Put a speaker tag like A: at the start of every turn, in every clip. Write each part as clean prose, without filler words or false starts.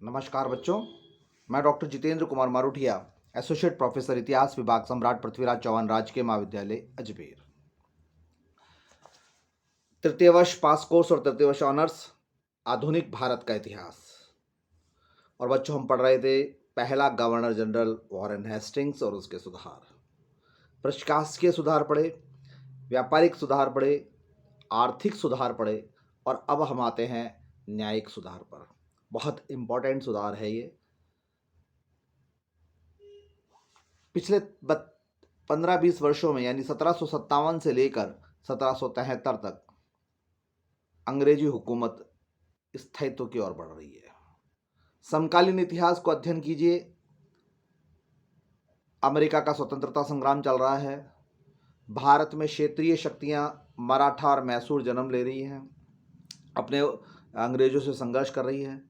A: नमस्कार बच्चों, मैं doctor Jitendra Kumar Maruthiya, associate professor इतिहास विभाग, सम्राट पृथ्वीराज चौहान राजकीय महाविद्यालय अजमेर। तृतीय वर्ष पास कोर्स और तृतीय वर्ष ऑनर्स, आधुनिक भारत का इतिहास। और बच्चों, हम पढ़ रहे थे पहला गवर्नर जनरल वॉरेन हेस्टिंग्स और उसके सुधार। प्रशासकीय सुधार पढ़े, व्यापारिक सुधार पढ़े, आर्थिक सुधार पढ़े, और अब हम आते हैं न्यायिक सुधार पर। बहुत इंपॉर्टेंट सुधार है ये। पिछले 15-20 वर्षों में, यानी 1757 से लेकर 1773 तक अंग्रेजी हुकूमत स्थायित्व की ओर बढ़ रही है। समकालीन इतिहास को अध्ययन कीजिए। अमेरिका का स्वतंत्रता संग्राम चल रहा है। भारत में क्षेत्रीय शक्तियां मराठा और मैसूर जन्म ले रही हैं, अपने अंग्रेजों से संघर्ष कर रही हैं।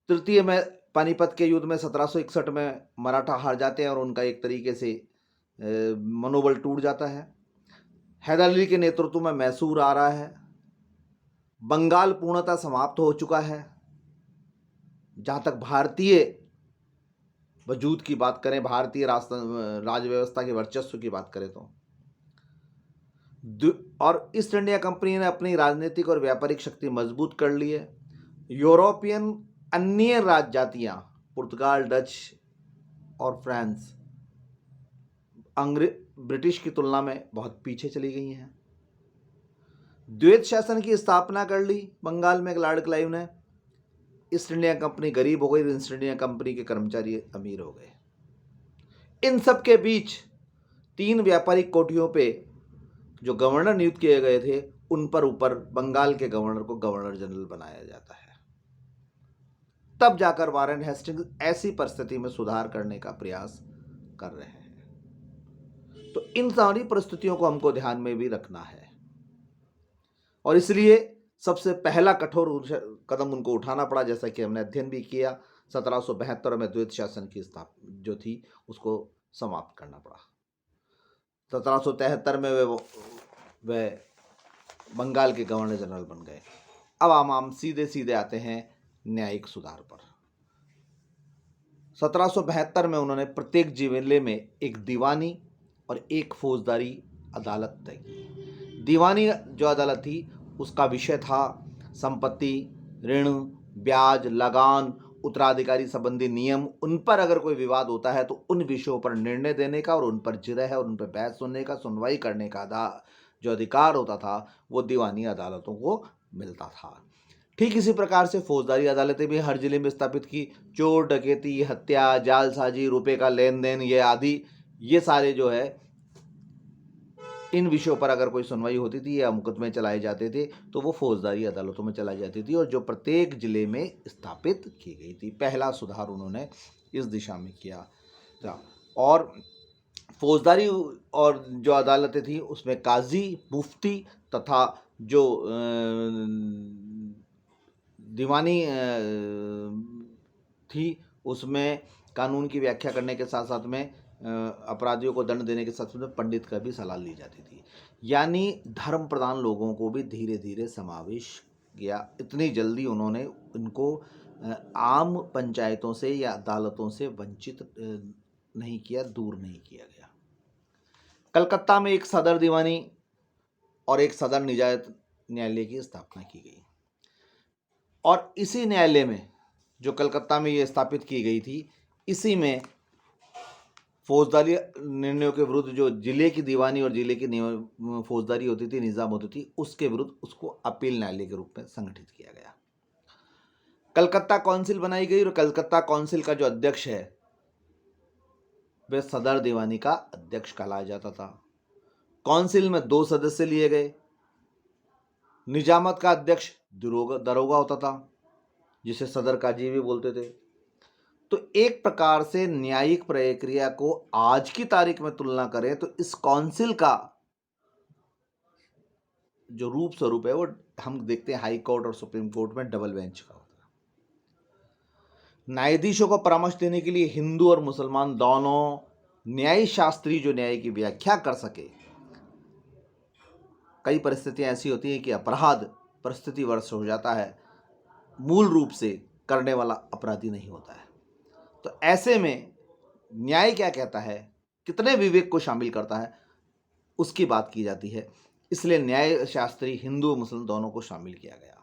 A: तृतीय में पानीपत के युद्ध में 1761 में मराठा हार जाते हैं और उनका एक तरीके से मनोबल टूट जाता है। हैदर अली के नेतृत्व में मैसूर आ रहा है। बंगाल पूर्णतः समाप्त हो चुका है। जहाँ तक भारतीय वजूद की बात करें, भारतीय राज व्यवस्था के वर्चस्व की बात करें तो, और ईस्ट इंडिया कंपनी ने अपनी राजनीतिक और व्यापारिक शक्ति मजबूत कर ली है। यूरोपियन अन्य राज जातियाँ, पुर्तगाल, डच और फ्रांस ब्रिटिश की तुलना में बहुत पीछे चली गई हैं। द्वैत शासन की स्थापना कर ली बंगाल में लॉर्ड क्लाइव ने। ईस्ट इंडिया कंपनी गरीब हो गई, ईस्ट इंडिया कंपनी के कर्मचारी अमीर हो गए। इन सब के बीच 3 व्यापारिक कोठियों पे जो गवर्नर नियुक्त किए गए थे, उन पर ऊपर बंगाल के गवर्नर को गवर्नर जनरल बनाया जाता है। तब जाकर वॉरेन हेस्टिंग्स ऐसी परिस्थिति में सुधार करने का प्रयास कर रहे हैं। तो इन सारी परिस्थितियों को हमको ध्यान में भी रखना है, और इसलिए सबसे पहला कठोर कदम उनको उठाना पड़ा, जैसा कि हमने अध्ययन भी किया। 1772 में द्वैत शासन की स्थापना जो थी उसको समाप्त करना पड़ा। 1773 में वे बंगाल के गवर्नर जनरल बन गए। अब हम सीधे सीधे आते हैं न्यायिक सुधार पर। 1772 में उन्होंने प्रत्येक जिले में एक दीवानी और एक फौजदारी अदालत तय की। दीवानी जो अदालत थी उसका विषय था संपत्ति, ऋण, ब्याज, लगान, उत्तराधिकारी संबंधी नियम। उन पर अगर कोई विवाद होता है तो उन विषयों पर निर्णय देने का और उन पर जिरह और उन पर बहस सुनने का, सुनवाई करने का जो अधिकार होता था वो दीवानी अदालतों को मिलता था। ठीक इसी प्रकार से फौजदारी अदालतें भी हर जिले में स्थापित की। चोर, डकैती, हत्या, जालसाजी, रुपए का लेन देन, ये आदि ये सारे जो है इन विषयों पर अगर कोई सुनवाई होती थी या मुकदमे चलाए जाते थे तो वो फौजदारी अदालतों में चलाई जाती थी, और जो प्रत्येक जिले में स्थापित की गई थी। पहला सुधार उन्होंने इस दिशा में किया था। और फौजदारी और जो अदालतें थी उसमें काजी, मुफ्ती तथा जो दीवानी थी उसमें कानून की व्याख्या करने के साथ साथ में अपराधियों को दंड देने के साथ साथ पंडित का भी सलाह ली जाती थी। यानी धर्म प्रधान लोगों को भी धीरे धीरे समावेश किया। इतनी जल्दी उन्होंने इनको आम पंचायतों से या अदालतों से वंचित नहीं किया, दूर नहीं किया गया। कलकत्ता में एक सदर दीवानी और एक सदर निजायत न्यायालय की स्थापना की गई, और इसी न्यायालय में जो कलकत्ता में ये स्थापित की गई थी, इसी में फौजदारी निर्णयों के विरुद्ध जो जिले की दीवानी और जिले की फौजदारी होती थी, निज़ाम होती थी, उसके विरुद्ध उसको अपील न्यायालय के रूप में संगठित किया गया। कलकत्ता काउंसिल बनाई गई, और कलकत्ता काउंसिल का जो अध्यक्ष है वह सदर दीवानी का अध्यक्ष कहलाया जाता था। काउंसिल में 2 सदस्य लिए गए। निजामत का अध्यक्ष दरोगा होता था, जिसे सदर काजी भी बोलते थे। तो एक प्रकार से न्यायिक प्रक्रिया को आज की तारीख में तुलना करें तो इस काउंसिल का जो रूप स्वरूप है वो हम देखते हैं हाई कोर्ट और सुप्रीम कोर्ट में डबल बेंच का होता है। न्यायाधीशों को परामर्श देने के लिए हिंदू और मुसलमान दोनों न्यायिक शास्त्री जो न्याय की व्याख्या कर सके। कई परिस्थितियां ऐसी होती हैं कि अपराध परिस्थितिवर्ष हो जाता है, मूल रूप से करने वाला अपराधी नहीं होता है। तो ऐसे में न्याय क्या कहता है, कितने विवेक को शामिल करता है, उसकी बात की जाती है। इसलिए न्याय शास्त्री हिंदू और मुस्लिम दोनों को शामिल किया गया।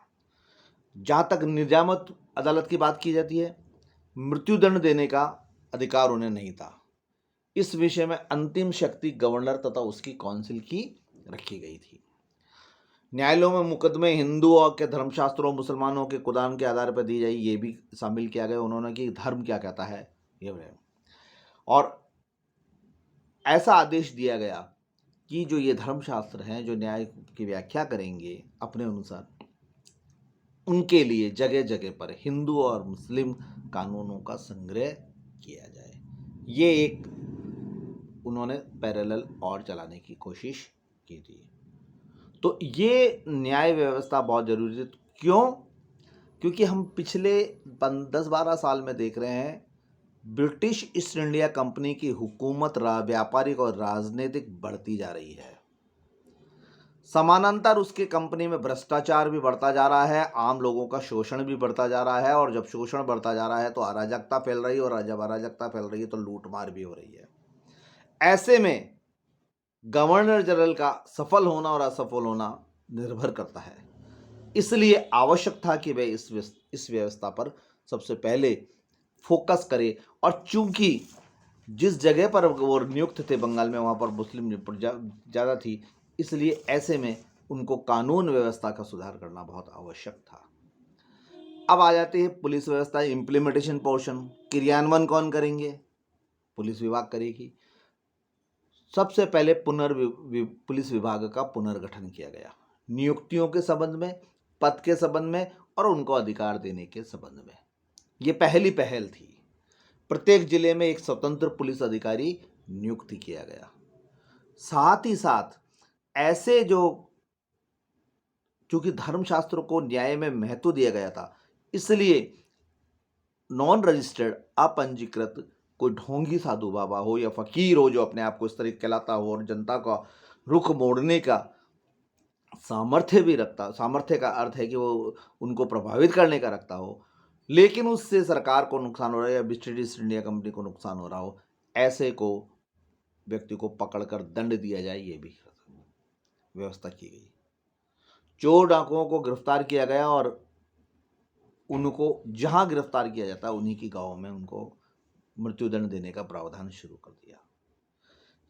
A: जहाँ तक निजामत अदालत की बात की जाती है, मृत्युदंड देने का अधिकार उन्हें नहीं था। इस विषय में अंतिम शक्ति गवर्नर तथा उसकी काउंसिल की रखी गई थी। न्यायालयों में मुकदमे हिंदू और के धर्मशास्त्रों और मुसलमानों के कुरान के आधार पर दी जाए, ये भी शामिल किया गया उन्होंने कि धर्म क्या कहता है ये। और ऐसा आदेश दिया गया कि जो ये धर्मशास्त्र हैं, जो न्याय की व्याख्या करेंगे अपने अनुसार, उनके लिए जगह जगह पर हिंदू और मुस्लिम कानूनों का संग्रह किया जाए। ये एक उन्होंने पैरेलल और चलाने की कोशिश की थी। तो ये न्याय व्यवस्था बहुत ज़रूरी है। क्यों? क्योंकि हम पिछले 10-12 साल में देख रहे हैं ब्रिटिश ईस्ट इंडिया कंपनी की हुकूमत व्यापारिक और राजनीतिक बढ़ती जा रही है। समानांतर उसके कंपनी में भ्रष्टाचार भी बढ़ता जा रहा है, आम लोगों का शोषण भी बढ़ता जा रहा है, और जब शोषण बढ़ता जा रहा है तो अराजकता फैल रही है, और जब अराजकता फैल रही है तो लूटमार भी हो रही है। ऐसे में गवर्नर जनरल का सफल होना और असफल होना निर्भर करता है। इसलिए आवश्यक था कि वे इस व्यवस्था पर सबसे पहले फोकस करे। और चूंकि जिस जगह पर वो नियुक्त थे बंगाल में, वहाँ पर मुस्लिम ज़्यादा थी, इसलिए ऐसे में उनको कानून व्यवस्था का सुधार करना बहुत आवश्यक था। अब आ जाती है पुलिस व्यवस्था, इम्प्लीमेंटेशन पोर्शन। क्रियान्वयन कौन करेंगे? पुलिस विभाग करेगी। सबसे पहले पुलिस विभाग का पुनर्गठन किया गया, नियुक्तियों के संबंध में, पद के संबंध में और उनको अधिकार देने के संबंध में। ये पहली पहल थी। प्रत्येक जिले में एक स्वतंत्र पुलिस अधिकारी नियुक्त किया गया। साथ ही साथ ऐसे जो, चूंकि धर्मशास्त्र को न्याय में महत्व दिया गया था, इसलिए नॉन रजिस्टर्ड अपंजीकृत कोई ढोंगी साधु बाबा हो या फकीर हो जो अपने आप को इस तरीके कहलाता हो और जनता का रुख मोड़ने का सामर्थ्य भी रखता, सामर्थ्य का अर्थ है कि वो उनको प्रभावित करने का रखता हो, लेकिन उससे सरकार को नुकसान हो रहा है या ब्रिटिश ईस्ट इंडिया कंपनी को नुकसान हो रहा हो, ऐसे को व्यक्ति को पकड़कर दंड दिया जाए, ये भी व्यवस्था की गई। चोर डाकुओं को गिरफ्तार किया गया और उनको जहां गिरफ्तार किया जाता है उन्हीं की गांवों में उनको मृत्युदंड देने का प्रावधान शुरू कर दिया।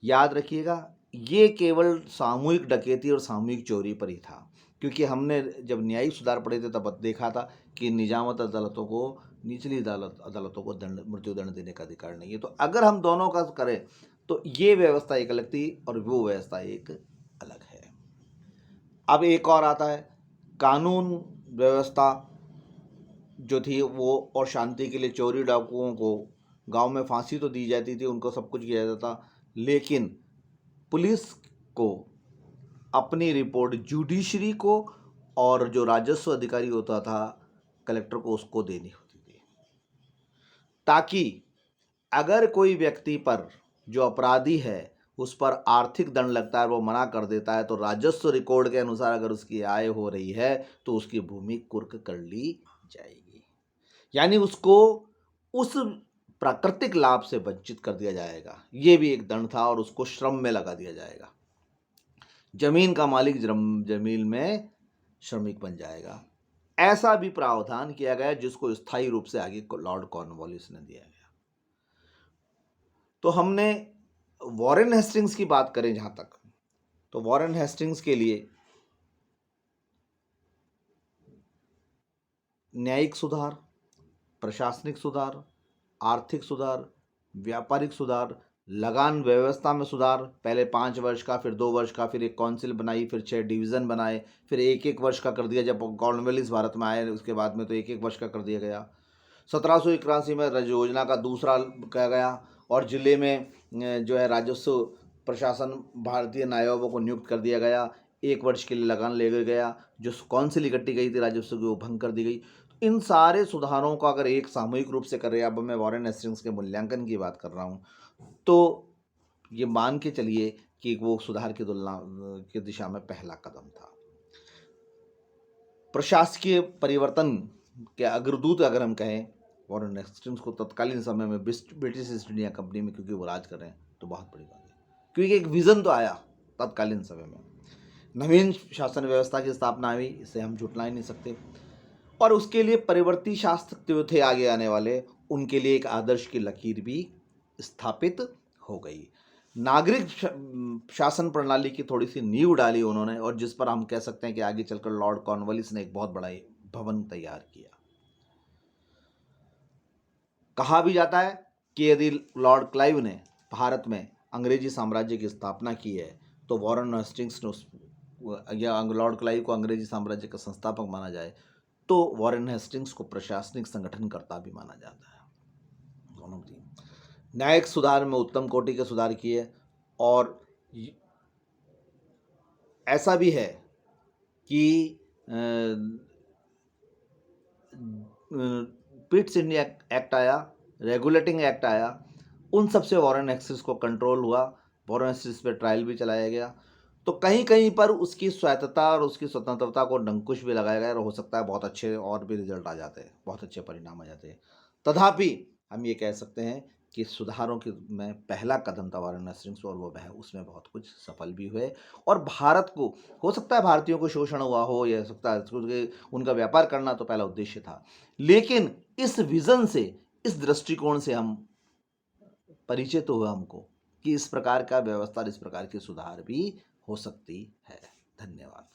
A: याद रखिएगा, ये केवल सामूहिक डकैती और सामूहिक चोरी पर ही था, क्योंकि हमने जब न्यायिक सुधार पढ़े थे तब देखा था कि निजामत अदालतों को, निचली अदालतों को मृत्युदंड देने का अधिकार नहीं है। तो अगर हम दोनों का करें तो ये व्यवस्था एक अलग थी और वो व्यवस्था एक अलग है। अब एक और आता है कानून व्यवस्था जो थी वो, और शांति के लिए चोरी डाकुओं को गांव में फांसी तो दी जाती थी, उनको सब कुछ किया जाता, लेकिन पुलिस को अपनी रिपोर्ट जुडिशरी को और जो राजस्व अधिकारी होता था कलेक्टर को, उसको देनी होती थी, ताकि अगर कोई व्यक्ति पर जो अपराधी है उस पर आर्थिक दंड लगता है, वो मना कर देता है, तो राजस्व रिकॉर्ड के अनुसार अगर उसकी आय हो रही है तो उसकी भूमि कुर्क कर ली जाएगी, यानी उसको उस प्राकृतिक लाभ से वंचित कर दिया जाएगा। ये भी एक दंड था और उसको श्रम में लगा दिया जाएगा। जमीन का मालिक जमीन में श्रमिक बन जाएगा। ऐसा भी प्रावधान किया गया जिसको स्थायी रूप से आगे लॉर्ड कॉर्नवालिस ने दिया गया। तो हमने वॉरेन हेस्टिंग्स की बात करें जहां तक, तो वॉरेन हेस्टिंग्स के लिए न्यायिक सुधार, प्रशासनिक सुधार, आर्थिक सुधार, व्यापारिक सुधार, लगान व्यवस्था में सुधार, पहले 5 वर्ष का, फिर 2 वर्ष का, फिर एक काउंसिल बनाई, फिर 6 डिवीज़न बनाए, फिर 1-1 वर्ष का कर दिया। जब कॉर्नवालिस भारत में आए उसके बाद में तो 1-1 वर्ष का कर दिया गया। 1781 में रज योजना का दूसरा किया गया और जिले में जो है राजस्व प्रशासन भारतीय नायबों को नियुक्त कर दिया गया। 1 वर्ष के लिए लगान ले गया, जो काउंसिल इकट्ठी गई थी राजस्व की वो भंग कर दी गई। इन सारे सुधारों का अगर एक सामूहिक रूप से कर रहे हैं, अब मैं वॉरेन हेस्टिंग्स के मूल्यांकन की बात कर रहा हूँ, तो ये मान के चलिए कि वो सुधार की तुलना की दिशा में पहला कदम था। प्रशासकीय परिवर्तन के अग्रदूत अगर हम कहें वॉरेन हेस्टिंग्स को तत्कालीन समय में ब्रिटिश ईस्ट इंडिया कंपनी में, क्योंकि वो राज कर रहे हैं, तो बहुत बड़ी बात है, क्योंकि एक विज़न तो आया तत्कालीन समय में, नवीन शासन व्यवस्था की स्थापना हुई, इसे हम झुटला ही नहीं सकते। और उसके लिए परिवर्ती शास्त्र जो थे आगे आने वाले, उनके लिए एक आदर्श की लकीर भी स्थापित हो गई। नागरिक शासन प्रणाली की थोड़ी सी नींव डाली उन्होंने, और जिस पर हम कह सकते हैं कि आगे चलकर लॉर्ड कॉर्नवालिस ने एक बहुत बड़ा भवन तैयार किया। कहा भी जाता है कि यदि लॉर्ड क्लाइव ने भारत में अंग्रेजी साम्राज्य की स्थापना की है, तो वॉरेन हेस्टिंग्स ने या लॉर्ड क्लाइव को अंग्रेजी साम्राज्य का संस्थापक माना जाए, तो वॉरेन हेस्टिंग्स को प्रशासनिक संगठनकर्ता भी माना जाता है। दोनों थी। न्यायिक सुधार में उत्तम कोटि के सुधार किए, और ऐसा भी है कि पिट्स इंडिया एक्ट आया, रेगुलेटिंग एक्ट आया, उन सबसे वॉरेन हेस्टिंग्स को कंट्रोल हुआ, वॉरेन हेस्टिंग्स पे ट्रायल भी चलाया गया। तो कहीं कहीं पर उसकी स्वायत्तता और उसकी स्वतंत्रता को अंकुश भी लगाया गया, और हो सकता है बहुत अच्छे और भी रिजल्ट आ जाते हैं, बहुत अच्छे परिणाम आ जाते हैं। तथापि हम ये कह सकते हैं कि सुधारों के में पहला कदम था वॉरेन हेस्टिंग्स, और वो उसमें बहुत कुछ सफल भी हुए। और भारत को, हो सकता है भारतीयों को शोषण हुआ हो, या हो सकता है उनका व्यापार करना तो पहला उद्देश्य था, लेकिन इस विज़न से, इस दृष्टिकोण से हम परिचित हुआ हमको कि इस प्रकार का व्यवस्था, इस प्रकार की सुधार भी हो सकती है। धन्यवाद।